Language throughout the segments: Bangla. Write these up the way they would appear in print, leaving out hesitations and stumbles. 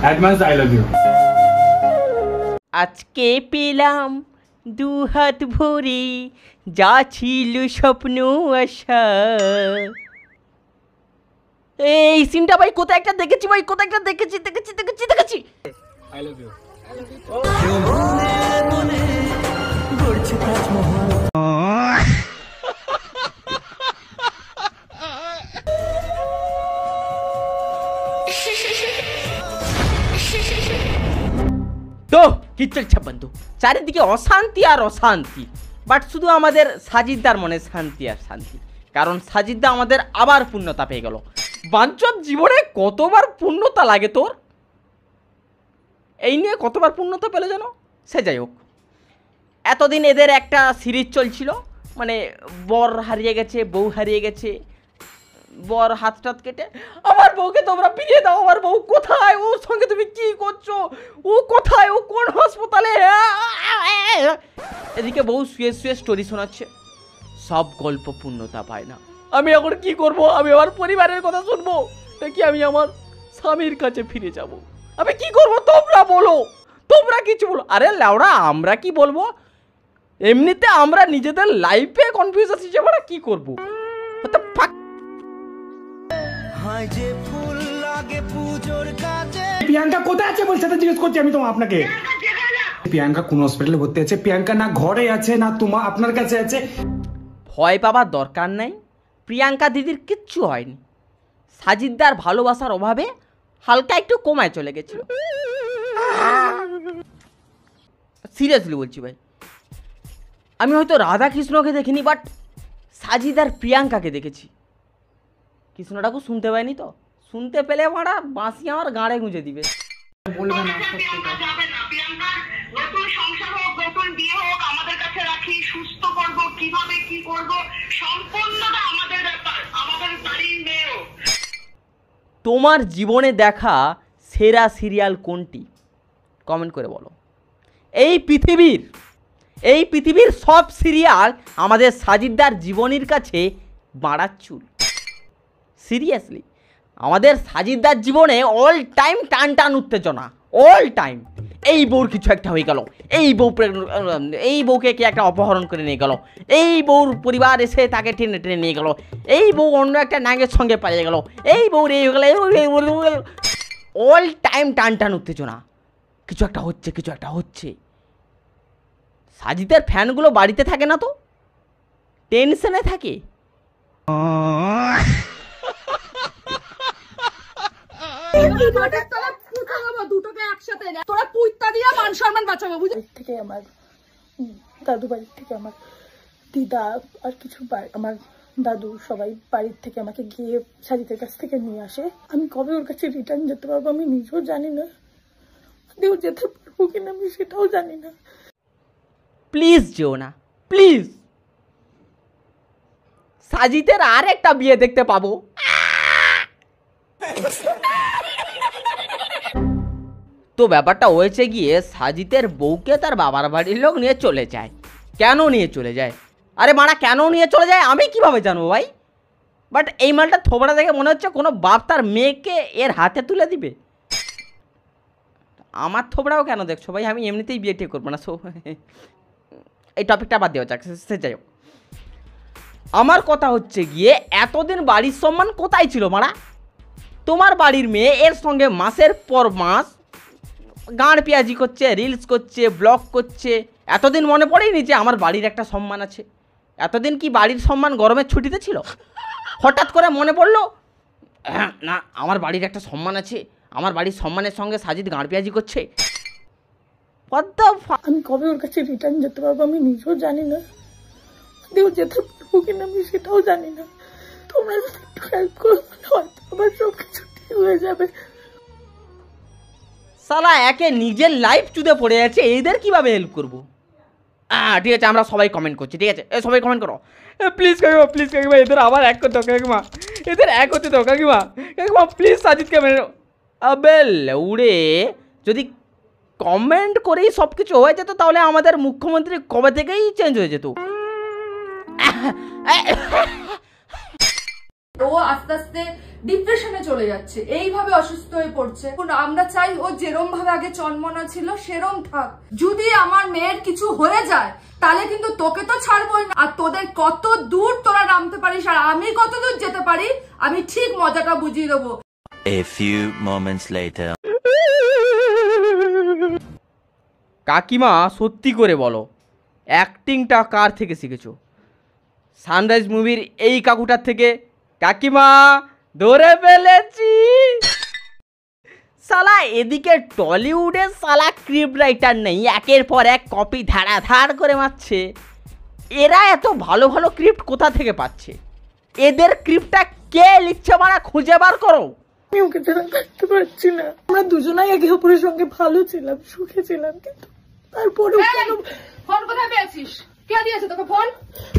Advance I love you. আজকে পেলাম দু হাত ভরে যা ছিল স্বপ্ন আশা। এই সিনটা ভাই কোথায় একটা দেখেছি ভাই, কোথায় একটা দেখেছি। I love you. তো কি চলছে বন্ধু? চারিদিকে অশান্তি আর অশান্তি, বাট শুধু আমাদের সাজিদদার মনে শান্তি আর শান্তি, কারণ সাজিদদা আমাদের আবার পূর্ণতা পেয়ে গেল। বাঞ্চব জীবনে কতবার পূর্ণতা লাগে তোর? এই নিয়ে কতবার পূর্ণতা পেলে জানো? সে যাই হোক, এতদিন এদের একটা সিরিজ চলছিল, মানে বর হারিয়ে গেছে, বউ হারিয়ে গেছে, বর হাত টাত কেটে আমার বউকে তোমরা ফিরিয়ে দাও, আমার বউ কোথায়, ওর সঙ্গে তুমি কি করছো, ও কোথায়, ও কোন হাসপাতালে। এদিকে বউ শুয়ে শুয়ে স্টোরি শোনাচ্ছে, সব গল্প পূর্ণতা পায় না। আমি এখন কি করব? আমি আমার পরিবারের কথা শুনবো নাকি আমি আমার স্বামীর কাছে ফিরে যাব? আমি কি করব? তোমরা বলো, তোমরা কিছু বলো। আরে লাউড়া, আমরা কি বলবো? এমনিতে আমরা নিজেদের লাইফে কনফিউজ আছি যে আমরা কি করবো। প্রিয়াঙ্কা কোথায় আছে বলছে, তো জিজ্ঞেস করছি আমি তো আপনাকে। প্রিয়াঙ্কা কোন হসপিটালে ভর্তি আছে? প্রিয়াঙ্কা না ঘরে আছে না তোমার আপনার কাছে আছে। ভয় পাবার দরকার নাই, প্রিয়াঙ্কা দিদির কিচ্ছু হয়নি। সাজিদদার ভালোবাসার অভাবে হালকা একটু কমায় চলে গেছিল। সিরিয়াসলি বলছি ভাই, আমি হয়তো রাধা কৃষ্ণকে দেখিনি, বাট সাজিদ আর প্রিয়াঙ্কাকে দেখেছি। কৃষ্ণটাকে শুনতে পাইনি তো, শুনতে পেলে মারা বাঁশি আমার গাঁড়ে গুঁজে দিবে। বলবে না নতুন সংসার হোক, নতুন বিয়ে হোক, আমাদের কাছে রাখি, সুস্থ করব, কিভাবে কি করব সম্পূর্ণটা আমাদের ব্যাপার, আমাদের বাড়ির মেয়েও। তোমার জীবনে দেখা সেরা সিরিয়াল কোনটি? কমেন্ট করে বলো। এই পৃথিবীর সব সিরিয়াল আমাদের সাজিদদার জীবনীর কাছে বাড়ার চুল। সিরিয়াসলি, আমাদের সাজিদদার জীবনে অল টাইম টান টান উত্তেজনা, অল টাইম। এই বউর কিছু একটা হয়ে গেল, এই বউকে কে একটা অপহরণ করে নিয়ে গেল, এই বউর পরিবার এসে তাকে টেনে টেনে নিয়ে গেল, এই বউ অন্য একটা নাঙ্গের সঙ্গে পালিয়ে গেল, এই বউর এই হয়ে গেল। অল টাইম টান টান উত্তেজনা, কিছু একটা হচ্ছে। সাজিদের ফ্যানগুলো বাড়িতে থাকে না তো, টেনশনে থাকে। থেকে আমার দাদু বাড়ির থেকে আমার দিদা আর কিছু আমার দাদু সবাই বাড়ির থেকে আমাকে গিয়ে সাজিদের কাছ থেকে নিয়ে আসে। আমি কবে ওর কাছে রিটার্ন যেতে পারবো আমি নিজেও জানি না, আদেও যেতে পারবো কিনা আমি সেটাও জানি না। প্লিজ যেও না, প্লিজ। সাজিদের আর একটা বিয়ে দেখতে পাবো। তো ব্যাপারটা হয়েছে গিয়ে, সাজিদের বউকে তার বাবার বাড়ির লোক নিয়ে চলে যায়। কেন নিয়ে চলে যায়? আরে মারা, কেন নিয়ে চলে যায় আমি কিভাবে জানবো ভাই? বাট এই মালটা থোবড়া দেখে মনে হচ্ছে কোনো বাপ তার মেয়েকে এর হাতে তুলে দিবে। আমার থোবড়াও কেন দেখছো ভাই? আমি এমনিতেই বিয়ে ঠিক করবো না। সো এই টপিকটা বাদ দেওয়া যাক, সে যাই হোক। আমার কথা হচ্ছে গিয়ে, এতদিন বাড়ির সম্মান কোথায় ছিল মারা? তোমার বাড়ির মেয়ে এর সঙ্গে মাসের পর মাস গাঁড় পেঁয়াজি করছে, রিলস করছে, ব্লগ করছে। এতদিন মনে পড়েনি যে আমার বাড়ির একটা সম্মান আছে? এতদিন কি বাড়ির সম্মান গরমের ছুটিতে ছিল? হঠাৎ করে মনে পড়লো না, আমার বাড়ির একটা সম্মান আছে, আমার বাড়ির সম্মানের সঙ্গে সাজিদ গাঁড় পেঁয়াজি করছে। আমি কবে ওর কাছে রিটার্ন যেতে পারবো আমি নিজেও জানি না, আদেও যেতে পারবো কিনা আমি সেটাও জানি না। তোমরা যদি একটু হেল্প করো হয়তো আমার সব কিছু ঠিক হয়ে যাবে। সালা একে নিজের লাইফ চুদে পড়ে আছে, এদের কিভাবে হেল্প করবো? ঠিক আছে, আমরা সবাই কমেন্ট করছি, ঠিক আছে? সবাই কমেন্ট করো প্লিজ কাকিমা, প্লিজ কাকিমা, এদের আবার এক করতে কাকিমা, এদের এক হতে দাও কাকিমা, কাকিমা প্লিজ সাজিদকে মেরে। আবে উড়ে, যদি কমেন্ট করেই সব কিছু হয়ে যেত তাহলে আমাদের মুখ্যমন্ত্রী কবে থেকেই চেঞ্জ হয়ে যেত। ও আস্তে আস্তে ডিপ্রেশনে চলে যাচ্ছে, এইভাবে অসুস্থ হয়ে পড়ছে। আমরা চাই ও যেরম ভাবে আগে চনমনা ছিল সেরম থাক। যদি আমার মেয়ের কিছু হয়ে যায় তাহলে কিন্তু তোকে তো ছাড়বই না, আর তোদের কত দূর তোরা নামতে পারিস আর আমি কত দূর যেতে পারি আমি ঠিক মজাটা বুঝিয়ে দেবো। A few moments later. কাকিমা সত্যি করে বলো, অ্যাক্টিংটা কার থেকে শিখেছো? সানরাইজ মুভির এই কাকুটার থেকে? কাকিমা ধরে ফেলেছি। সালা এদিকে টলিউডের সালা স্ক্রিপ্ট রাইটার নেই, একের পর এক কপি ধাড়াধাড় করে মারছে। এরা এত ভালো ভালো স্ক্রিপ্ট কোথা থেকে পাচ্ছে? এদের স্ক্রিপ্টটা কে লিখছে মারা খুঁজে বার করো। আমি ওকে ছাড়া থাকতে পারছি না। আমরা দুজনাই একে অপরের সঙ্গে ভালো ছিলাম, সুখে ছিলাম, কিন্তু তারপরে ফোন কোথায় পেয়েছিস? কে দিয়েছে তোকে ফোন?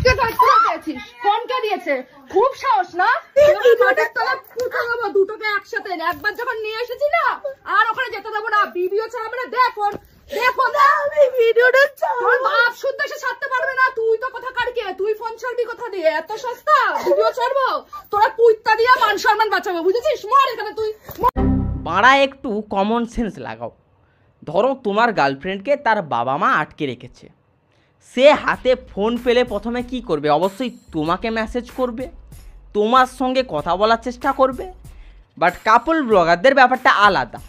কে পেয়েছিস ফোন? কে দিয়েছে? খুব সাহস না? দুটোকে একসাথে একবার যখন নিয়ে এসেছি না আর ওখানে যেতে দেবো না। ভিডিও ছাড়াবে না, দেখ ফোন, দেখো না আমি ভিডিওটা তোর বাপ শুদ্ধ এসে ছাড়তে পারবে না। তুই তো কথা কাটকে, তুই ফোন ছাড়বি কোথা দিয়ে? এত সস্তা ভিডিও ছাড়বো? তোরা পুইত্তা দিয়ে মান সম্মান বাঁচাবো, বুঝেছিস? মর এখানে তুই। পাড়া একটু কমন সেন্স লাগাও। ধরো তোমার গার্লফ্রেন্ডকে তার বাবা মা আটকে রেখেছে, সে হাতে ফোন পেলে প্রথমে কি করবে? অবশ্যই তোমাকে মেসেজ করবে, তোমার সঙ্গে কথা বলার চেষ্টা করবে। বাট কাপল ব্লগারদের ব্যাপারটা আলাদা।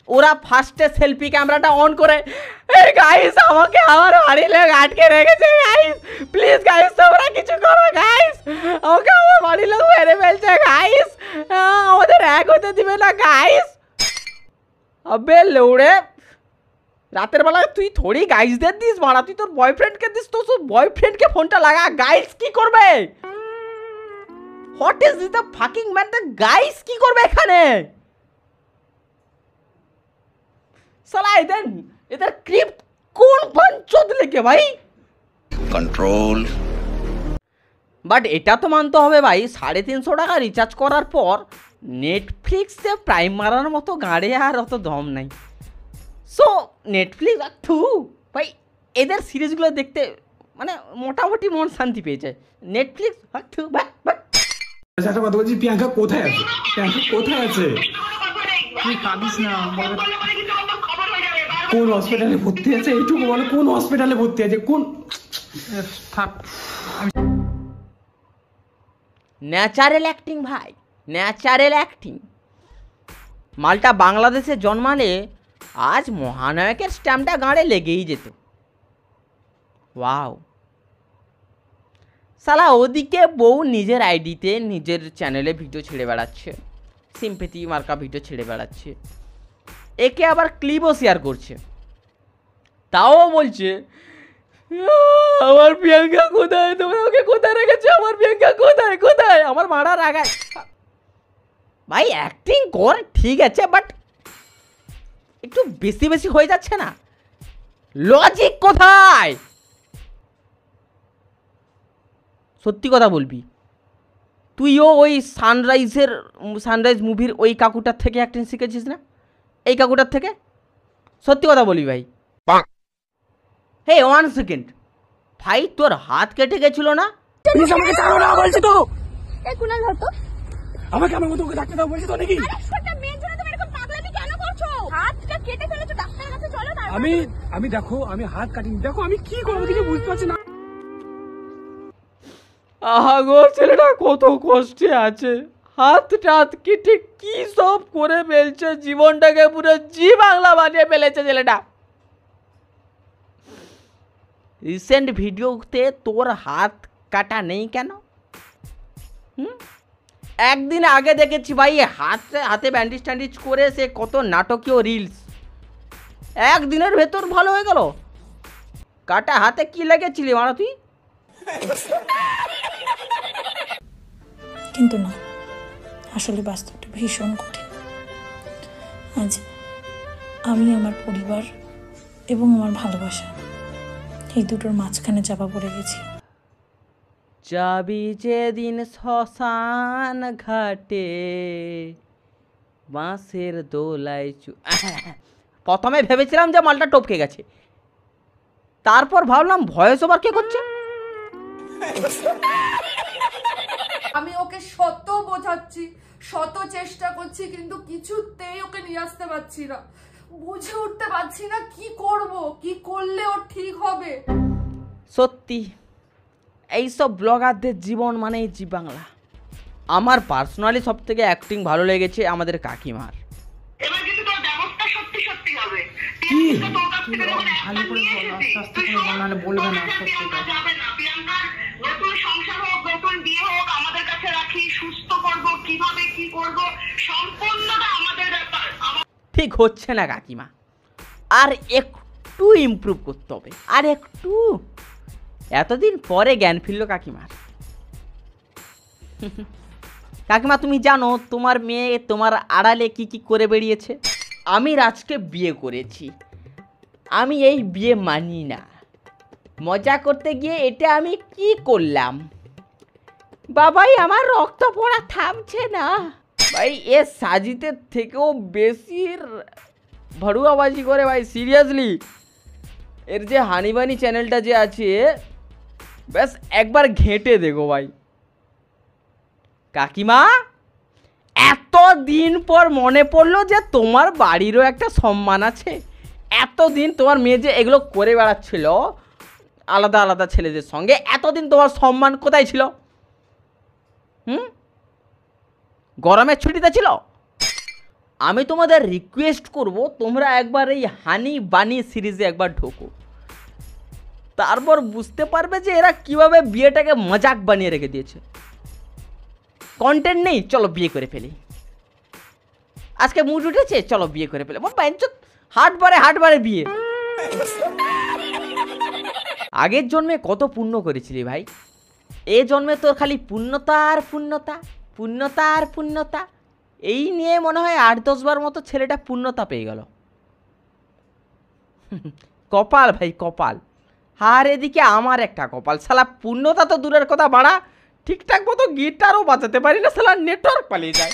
ওরা ফার্স্টে সেলফি ক্যামেরাটা অন করে, এই গাইস আমাকে আমার বাড়ির লোক আটকে রেখেছে গাইস, প্লিজ গাইস তোমরা কিছু করো গাইস, আমাকে আমার বাড়ির লোক মেরে ফেলছে গাইস, আমাদের এক হতে দিবে না গাইস। আবে লৌড়ে, রাতের বেলায় তুই থোড়ি গাইসদের দিস মারা, তুই তোর বয়ফ্রেন্ডকে দিস, তো বয়ফ্রেন্ডকে ফোনটা লাগা। গাইস কি করবে? What is this the fucking man? The guys কি করবে এখানে? সালা এদের ক্রিপ্ট কোন পাঞ্চদ লেগে ভাই? Control. বাট এটা তো মানতে হবে ভাই, 350 টাকা রিচার্জ করার পর নেটফ্লিক্সে প্রাইম মারার মতো গাড়ে আর অত দম নাই। সো নেটফ্লিক্স থু ভাই, এদের সিরিজগুলো দেখতে মানে মোটামুটি মন শান্তি পেয়ে যায়। নেটফ্লিক্স থু ভাই। একটা কথা বলছি, প্রিয়াঙ্কা কোথায় আছে? প্রিয়াঙ্কা কোথায় আছে? তুই কাঁদিস না, কোন হসপিটালে ভর্তি আছে এইটুকু বলো, কোন হসপিটালে ভর্তি আছে? কোন থাক, ন্যাচারাল অ্যাক্টিং ভাই, ন্যাচারাল অ্যাক্টিং। মালটা বাংলাদেশে জন্মালে আজ মহানায়কের স্ট্যাম্পটা গাঁড়ে লেগেই যেত। ওয়াও। সালা ওদিকে বউ নিজের আইডিতে নিজের চ্যানেলে ভিডিও ছেড়ে বেড়াচ্ছে, সিম্পেথি মার্কা ভিডিও ছেড়ে বেড়াচ্ছে, একে আবার ক্লিপও শেয়ার করছে, তাও বলছে আমার প্রিয়াঙ্কা কোথায়, তোমরা ওকে কোথায় রেখেছো, আমার প্রিয়াঙ্কা কোথায় কোথায়? আমার মারা রাগায় ভাই। অ্যাক্টিং কর ঠিক আছে, বাট একটু বেশি বেশি হয়ে যাচ্ছে না? লজিক কোথায়? সত্যি কথা বলবি, তুইও ওই সানরাইজ মুভির ওই কাকুটার থেকে অ্যাক্টিং শিখেছিস না? এই কাকুটার থেকে? সত্যি কথা বলবি ভাই? হে 1 সেকেন্ড ভাই, তোর হাত কেটে গেছিল না? প্লিজ আমাকে ছাড়ো না বলছি তো। এই কুনাল ধর তো, আমাকে আমার মতো ওকে ডাক্তার দাও বলছি তো নাকি? আরে ছোট্ট মেয়ের জন্য তুমি এরকম পাগলামি কেন করছো? হাতটা কেটে ফেলেছো, ডাক্তারের কাছে চলো না। আমি দেখো, আমি হাত কাটিনি, দেখো আমি কি করবো কিছু বুঝতে পারছি না। আহা গো, ছেলেটা কত কষ্টে আছে, হাত টাত কেটে কি সব করে ফেলছে, জীবনটাকে পুরো জি বাংলা বানিয়ে ফেলেছে ছেলেটা। রিসেন্ট ভিডিওতে তোর হাত কাটা নেই কেন? একদিন আগে দেখেছি ভাই হাতে ব্যান্ডেজ ট্যান্ডেজ করে সে কত নাটকীয় রিলস, একদিনের ভেতর ভালো হয়ে গেল। কাটা হাতে কি লেগেছিলি মারা তুই? কিন্তু না, আসলে বাস্তবটা ভীষণ কঠিন। আজ আমি আমার পরিবার এবং আমার ভালোবাসা এই দুটোর মাঝখানে চাপা পড়ে গেছি। যাবি যেদিন শ্মশান ঘাটে বাঁশের দোলায় প্রথমে ভেবেছিলাম যে মালটা টপকে গেছে, তারপর ভাবলাম ভয়েস ওভার কে করছে। আমি ওকে শত বোঝাচ্ছি, শত চেষ্টা করছি, কিন্তু কিছুতেই ওকে নিয়ে আসতে পারছি না। বুঝে উঠতে পারছি না কি করব, কি করলে ওর ঠিক হবে। সত্যি এইসব ব্লগারদের জীবন মানেই জি বাংলা। আমার পার্সোনালি সব থেকে অ্যাক্টিং ভালো লেগেছে আমাদের কাকিমার। এবার কিন্তু তোর ব্যবস্থা সত্যি সত্যি হবে। কি? তোর কাছ থেকে যখন ভালো করে নিয়ে বলো, এসেছি, আস্তে আস্তে তুই করে বলো, নাহলে বলবে না তোর কাছে সত্যিটা। প্রিয়াঙ্কা যাবে না। প্রিয়াঙ্কার নতুন সংসার হোক, নতুন বিয়ে হোক, আমাদের কাছে রাখি, সুস্থ করবো, কিভাবে কি করবো সম্পূর্ণটা আমাদের ব্যাপার। ঠিক হচ্ছে না কাকিমা, আর একটু ইমপ্রুভ করতে হবে, আর একটু। এতদিন পরে জ্ঞান ফিরল কাকিমার। কাকিমা তুমি জানো তোমার মেয়ে তোমার আড়ালে কি কি করে বেরিয়েছে? আমি রাজকে বিয়ে করেছি, আমি এই বিয়ে মানি না। মজা করতে গিয়ে এটা আমি কি করলাম? বাবাই আমার রক্ত পড়া থামছে না ভাই। এ সাজিতের থেকেও বেশি ভড়ুয়াবাজি করে ভাই, সিরিয়াসলি। এর যে হানিবানি চ্যানেলটা যে আছে, ব্যাস একবার ঘেঁটে দেখো ভাই। কাকিমা এতদিন পর মনে পড়লো যে তোমার বাড়িরও একটা সম্মান আছে। এতদিন তোমার মেয়ে যে এগুলো করে বেড়াচ্ছিল আলাদা আলাদা ছেলেদের সঙ্গে, এতদিন তোমার সম্মান কোথায় ছিল? গরমের ছুটিতে ছিল? আমি তোমাদের রিকোয়েস্ট করব তোমরা একবার এই হানি বানি সিরিজে একবার ঢোকো, তারপর বুঝতে পারবে যে এরা কিভাবে বিয়েটাকে মজাক বানিয়ে রেখে দিয়েছে। কন্টেন্ট নেই, চলো বিয়ে করে ফেলি। আজকে মুড উঠেছে, চলো বিয়ে করে ফেলে। হাটবারে বিয়ে। আগের জন্মে কত পুণ্য করেছিলি ভাই, এ জন্মে তোর খালি পুণ্যতা আর পুণ্যতা, পুণ্যতা আর পুণ্যতা। এই নিয়ে মনে হয় 8-10 বার মতো ছেলেটা পুণ্যতা পেয়ে গেল। কপাল ভাই কপাল। আর এদিকে আমার একটা কপাল, শালা পুণ্যতা তো দূরের কথা বাড়া, ঠিকঠাক মতো গিটারও বাজাতে পারি না, শালা নেটওয়ার্ক পালিয়ে যায়।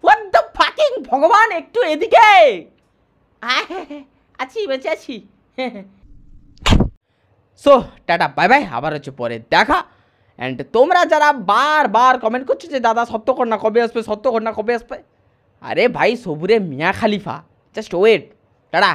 হোয়াট দ্য ফাকিং ভগবান, একটু এদিকে আছি, বেঁচে আছি। সো টাটা বাই বাই, আবার হচ্ছে পরে দেখা। অ্যান্ড তোমরা যারা বারবার কমেন্ট করছো যে দাদা সত্য কর না কবে আসবে, সত্য কর না কবে আসবে, আরে ভাই সবুরে মিয়া খালিফা, জাস্ট ওয়েট। টাটা।